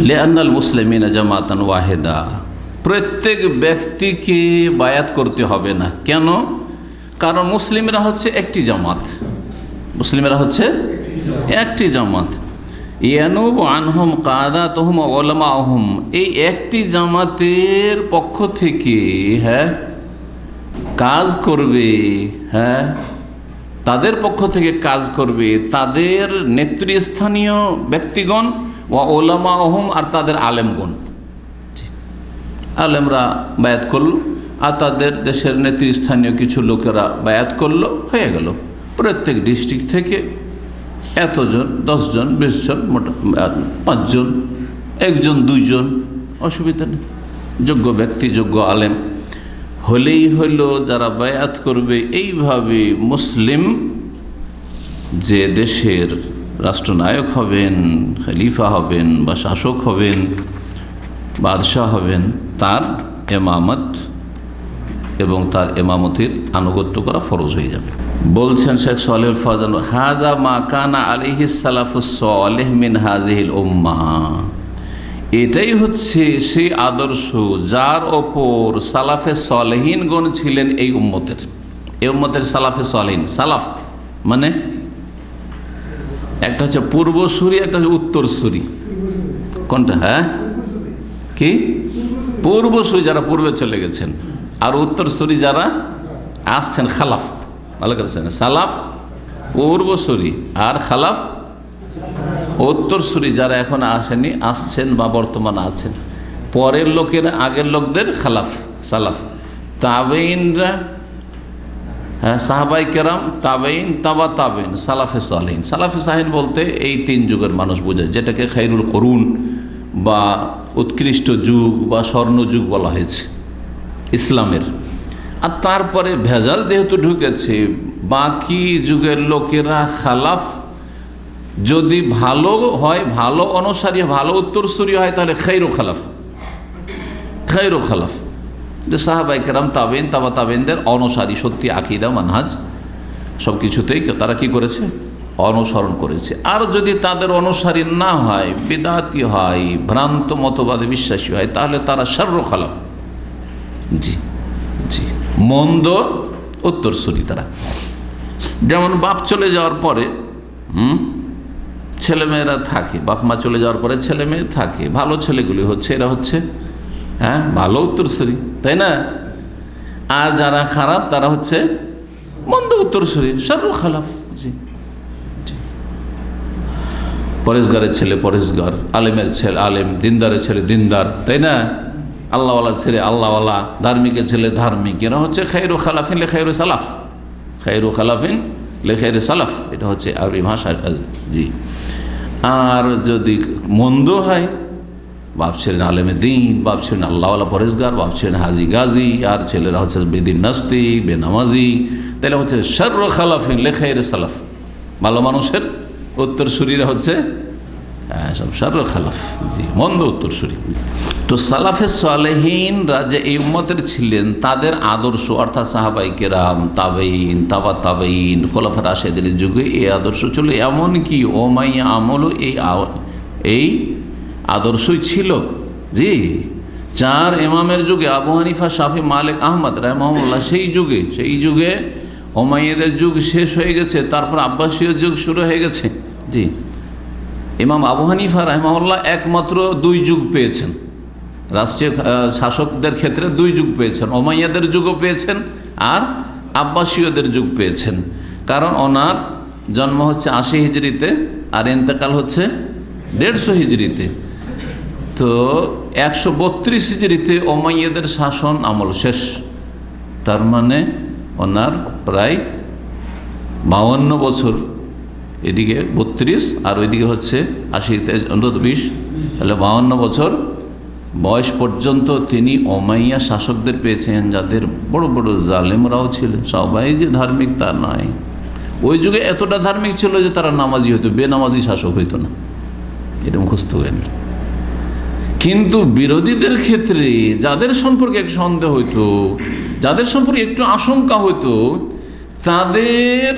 লিআন্নাল মুসলিমিনা জামাতান ওয়াহিদা, প্রত্যেক ব্যক্তিকে বায়াত করতে হবে না। কেন? কারণ মুসলিমরা হচ্ছে একটি জামাত, মুসলিমরা হচ্ছে একটি জামাত। ইয়ানুবু আনহুম কাদাতুহুম ওয়া উলামাউহুম, এই একটি জামাতের পক্ষ থেকে কাজ করবে, তাদের পক্ষ থেকে কাজ করবে তাদের নেতৃস্থানীয় ব্যক্তিগণ, ওয়া উলামাউহুম, আর তাদের আলেমগণ। আলেমরা বায়াত করলো আর তাদের দেশের নেতৃস্থানীয় কিছু লোকেরা বায়াত করলো, হয়ে গেল। প্রত্যেক ডিস্ট্রিক্ট থেকে এতজন, 10 জন, 20 জন, 5 জন, 1 জন, 2 জন, অসুবিধা নেই। যোগ্য ব্যক্তি, যোগ্য আলেম হলেই হইল যারা বায়াত করবে। এইভাবে মুসলিম যে দেশের রাষ্ট্রনায়ক হবেন, খলিফা হবেন বা শাসক হবেন, বাদশাহ হবেন, তার ইমামত এবং তার ইমামতির আনুগত্য করা ফরজ হয়ে যাবে। বলছেন শেখ সালেহুল ফাওজান, হাযা মা কানা আলাইহি সালাফুস সালেহ মিন হাযিহিল উম্মাহ, এটাই হচ্ছে সেই আদর্শ যার ওপর সালাফে সালেহিনগণ ছিলেন এই উম্মতের। এই উম্মতের সালাফে সালেহিন, সালাফ মানে একটা হচ্ছে পূর্বসূরি, একটা হচ্ছে উত্তরসূরি। কোনটা? কি? পূর্বসূরি যারা পূর্বে চলে গেছেন, আর উত্তরসূরি যারা আসছেন, খালাফ। ভালো করেছেন, সালাফ পূর্বসূরি, আর খালাফ উত্তরসূরি যারা এখন আসেনি, আসছেন বা বর্তমানে আছেন। পরের লোকেরা আগের লোকদের খালাফ, সালাফ। তাবেইনরা, সাহাবাই কেরাম, তাবেইন, তাবা তাবেইন, সালাফে সালেহিন। সালাফে সালেহিন বলতে এই 3 যুগের মানুষ বোঝায়, যেটাকে খায়রুল করুন বা উৎকৃষ্ট যুগ বা স্বর্ণযুগ বলা হয়েছে ইসলামের। আর তারপরে ভেজাল যেহেতু ঢুকেছে, বাকি যুগের লোকেরা খালাফ যদি ভালো হয়, ভালো অনুসারী, ভালো উত্তরসূরি হয়, তাহলে খায়রু খালাফ, খায়রু খালাফ, যে সাহাবাই কেরাম, তাবেইন, তাবা তাবেইনদের অনুসারী, সত্যি আকীদা, মানহাজ সব কিছুতেই তারা কি করেছে? অনুসরণ করেছে। আর যদি তাদের অনুসারী না হয়, বিদআতি হয়, ভ্রান্ত মতবাদে বিশ্বাসী হয়, তাহলে তারা শাররু খালাফ, জি জি, মন্দ উত্তরসূরি তারা। যেমন বাপ চলে যাওয়ার পরে ছেলেমেয়েরা থাকে, বাপ মা চলে যাওয়ার পরে ছেলে মেয়ে থাকে, ভালো ছেলেগুলি হচ্ছে, এরা হচ্ছে ভালো উত্তরসূরি, তাই না? আর যারা খারাপ তারা হচ্ছে মন্দ উত্তরসূরি, শাররু খালাফ। জি, পরেশগারের ছেলে পরেশগার, আলেমের ছেলে আলেম, দিনদারের ছেলে দিনদার, তাই না? আল্লাহওয়ালার ছেলে আল্লাহওয়ালা, ধার্মিকের ছেলে ধার্মিক। এরা হচ্ছে খায়রু খালাফিন লে খায়রু সালাফ, খায়রু খালাফিন লে খায়রু সালাফ, এটা হচ্ছে আরবি ভাষা। জি। আর যদি মন্দ হয়, বাপ ছিলেন আলেমে দিন, বাপ ছিলেন আল্লাহওয়ালা পরেশগার, বাপ ছিলেন হাজি গাজী, আর ছেলেরা হচ্ছে বেদিন নাস্তিক, বেনামাজি, তাহলে হচ্ছে শাররু খালাফিন লে খায়রু সালাফ। ভালো মানুষের উত্তরসূরিরা হচ্ছে সব শাররু খালাফ, জি, মন্দ উত্তরসূরি। তো সালাফে সালেহিনরা যে এই উম্মতের ছিলেন, তাদের আদর্শ অর্থাৎ সাহাবাই কেরাম, তাবেইন, তাবা তাবেইন, খোলাফা রাশেদিনের যুগে এই আদর্শ ছিল। এমনকি ওমাইয়া আমলও এই আদর্শই ছিল। জি, 4 ইমামের যুগে, আবু হানিফা, শাফি, মালিক, আহমদ রাহিমাহুল্লাহ, সেই যুগে ওমাইয়াদের যুগ শেষ হয়ে গেছে, তারপর আব্বাসীয় যুগ শুরু হয়ে গেছে। জি, ইমাম আবু হানিফা রাহিমাহুল্লাহ একমাত্র 2 যুগ পেয়েছেন, রাষ্ট্রীয় শাসকদের ক্ষেত্রে 2 যুগ পেয়েছেন, ওমাইয়াদের যুগও পেয়েছেন আর আব্বাসীয়দের যুগ পেয়েছেন। কারণ ওনার জন্ম হচ্ছে 80 হিজরিতে আর ইন্তেকাল হচ্ছে 150 হিজরিতে। তো 132 হিজরিতে ওমাইয়াদের শাসন আমল শেষ। তার মানে ওনার প্রায় 52 বছর, এদিকে 32 আর ওইদিকে হচ্ছে 80তে অন্তত 20, তাহলে 52 বছর বয়স পর্যন্ত তিনি ওমাইয়া শাসকদের পেয়েছেন, যাদের বড় বড় জালেমরাও ছিলেন। সবাই যে ধার্মিক তা নয়, ওই যুগে এতটা ধার্মিক ছিল যে তারা নামাজি হইতো, বেনামাজি শাসক হইতো না, এটা মুখস্থ করেন। কিন্তু বিরোধীদের ক্ষেত্রে যাদের সম্পর্কে একটু সন্দেহ হইতো, যাদের সম্পর্কে একটু আশঙ্কা হইতো, তাদের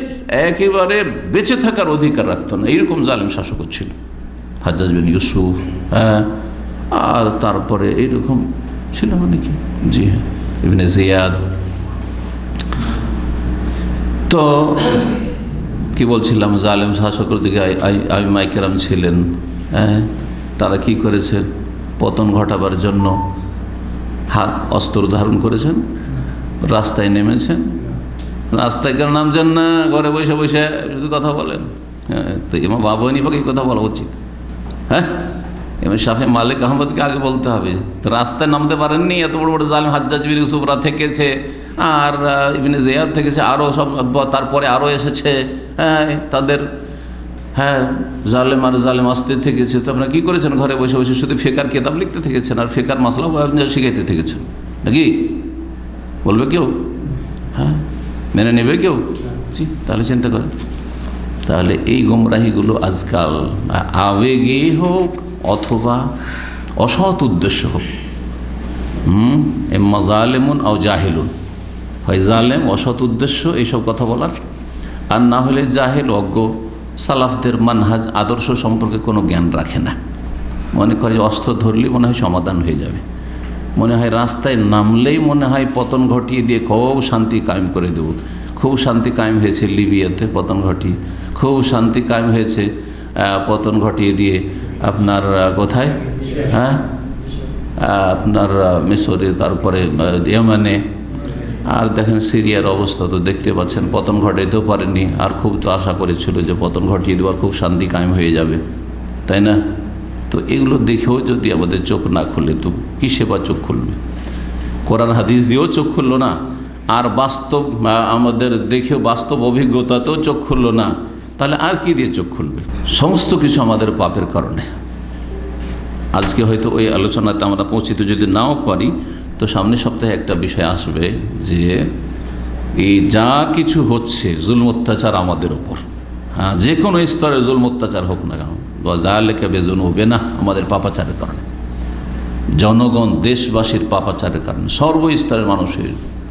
একেবারে বেঁচে থাকার অধিকার রাখতো না, এইরকম জালেম শাসক ছিল। হাজ্জাজ বিন ইউসুফ, আর তারপরে এইরকম ছিল অনেকে। জি হ্যাঁ, ইবনে জিয়াদ। তো কি বলছিলাম, জালেম শাসকের দিকে আইম্মায়ে কেরাম ছিলেন। হ্যাঁ, তারা কি করেছেন? পতন ঘটাবার জন্য হাত অস্ত্র ধারণ করেছেন, রাস্তায় নেমেছেন। রাস্তায় কেন নামছেন না? ঘরে বসে বসে যদি কথা বলেন। হ্যাঁ, তো ইমাম আবু হানিফাকে কথা বলা উচিত। হ্যাঁ, ইমাম শাফি, মালিক, আহমদকে আগে বলতে হবে। তো রাস্তায় নামতে পারেননি, এত বড় বড় জালেম হাজ্জাজ বিন ইউসুফরা থেকেছে, আর ইবনে জিয়াদ থেকেছে, আরও সব তারপরে আরও এসেছে। হ্যাঁ, তাদের হ্যাঁ জালেম আর জালেম আসতে থেকেছে। তো আপনারা কী করেছেন? ঘরে বসে বসে শুধু ফেকার কিতাব লিখতে থেকেছেন আর ফেকার মাসলা শিখাইতে থেকেছেন নাকি? বলবে কেউ? হ্যাঁ, মেনে নেবে কেউ? জি, তাহলে চিন্তা করেন। তাহলে এই গোমরাহিগুলো আজকাল আবেগে হোক অথবা অসৎ উদ্দেশ্য হোক, এম্মা জালেমুন আও জাহিলুন, হয় জালেম অসৎ উদ্দেশ্য এইসব কথা বলার, আর না হলে জাহেল অজ্ঞ, সালাফদের মানহাজ আদর্শ সম্পর্কে কোনো জ্ঞান রাখে না। মনে করে অস্ত্র ধরলেই মনে হয় সমাধান হয়ে যাবে, মনে হয় রাস্তায় নামলেই মনে হয় পতন ঘটিয়ে দিয়ে খুব শান্তি কায়েম করে দেব। খুব শান্তি কায়েম হয়েছে লিবিয়াতে পতন ঘটিয়ে, খুব শান্তি কায়েম হয়েছে পতন ঘটিয়ে দিয়ে আপনার কোথায়, হ্যাঁ আপনার মিশরে, তারপরে ইয়েমেনে। আর দেখেন সিরিয়ার অবস্থা তো দেখতে পাচ্ছেন, পতন ঘটাইতেও পারেনি, আর খুব তো আশা করেছিল যে পতন ঘটিয়ে দেওয়ার খুব শান্তি কায়েম হয়ে যাবে, তাই না? তো এগুলো দেখেও যদি আমাদের চোখ না খুলে তো কিসে বা চোখ খুলবে? কোরআন হাদিস দিয়েও চোখ খুললো না, আর বাস্তব আমাদের দেখেও বাস্তব অভিজ্ঞতাতেও চোখ খুললো না, তাহলে আর কি দিয়ে চোখ খুলবে? সমস্ত কিছু আমাদের পাপের কারণে। আজকে হয়তো ওই আলোচনাতে আমরা পৌঁছিতে যদি নাও পারি, তো সামনের সপ্তাহে একটা বিষয় আসবে যে এই যা কিছু হচ্ছে জুলম অত্যাচার আমাদের ওপর, হ্যাঁ, যে কোনো স্তরে জুলম অত্যাচার হোক না কেন, যা লেখা বেজন হবে না আমাদের পাপাচারের কারণে, জনগণ দেশবাসীর পাপাচারের কারণে, সর্বস্তরের মানুষের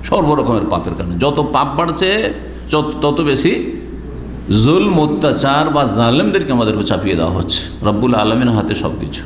সর্বরকমের পাপের কারণে। যত পাপ বাড়ছে তত বেশি জুলম অত্যাচার বা জালেমদেরকে আমাদের চাপিয়ে দেওয়া হচ্ছে। রব্বুল আলমিনের হাতে সব কিছু।